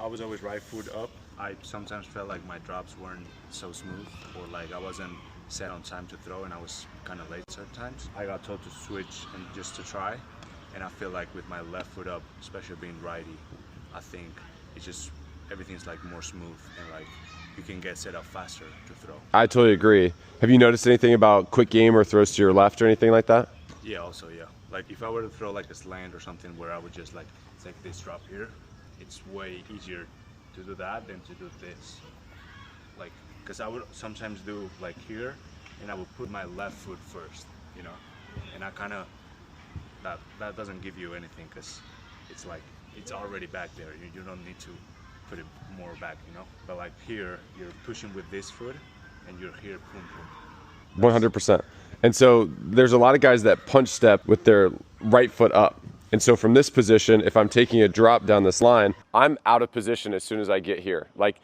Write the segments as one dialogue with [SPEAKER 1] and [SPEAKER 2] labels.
[SPEAKER 1] was always right foot up. I sometimes felt like my drops weren't so smooth, or like I wasn't set on time to throw and I was kind of late certain times. I got told to switch and just to try, and I feel like with my left foot up, especially being righty, I think it's just everything's like more smooth and like you can get set up faster to throw.
[SPEAKER 2] I totally agree. Have you noticed anything about quick game or throws to your left or anything like that?
[SPEAKER 1] Yeah, also, yeah. Like if I were to throw like a slant or something where I would just like take this drop here, it's way easier to do that than to do this. Like, because I would sometimes do like here, and I would put my left foot first, you know, and I kind of, that doesn't give you anything because it's like, it's already back there. You don't need to put it more back, you know. But like here, you're pushing with this foot, and you're here, boom, boom.
[SPEAKER 2] 100%. And so there's a lot of guys that punch step with their right foot up. And so from this position, if I'm taking a drop down this line, I'm out of position as soon as I get here. Like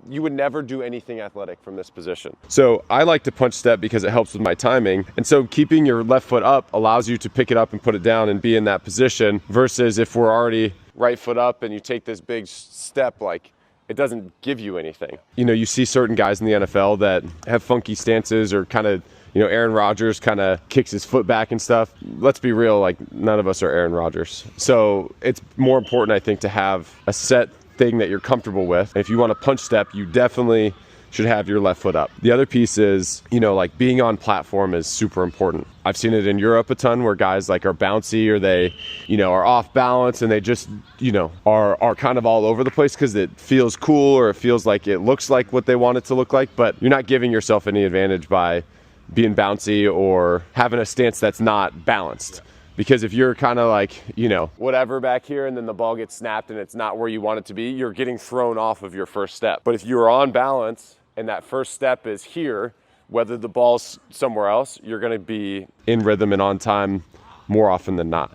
[SPEAKER 2] you would never do anything athletic from this position. So I like to punch step because it helps with my timing. And so keeping your left foot up allows you to pick it up and put it down and be in that position, versus if we're already right foot up and you take this big step, like it doesn't give you anything. You know, you see certain guys in the NFL that have funky stances, or kind of, you know, Aaron Rodgers kind of kicks his foot back and stuff. Let's be real, like none of us are Aaron Rodgers. So it's more important, I think, to have a set thing that you're comfortable with. And if you want to punch step, you definitely should have your left foot up. The other piece is, you know, like being on platform is super important. I've seen it in Europe a ton where guys like are bouncy, or they, you know, are off balance, and they just, you know, are kind of all over the place because it feels cool, or it feels like it looks like what they want it to look like, but you're not giving yourself any advantage by being bouncy or having a stance that's not balanced. Because if you're kind of like, you know, whatever back here, and then the ball gets snapped and it's not where you want it to be, you're getting thrown off of your first step. But if you're on balance and that first step is here, whether the ball's somewhere else, you're going to be in rhythm and on time more often than not.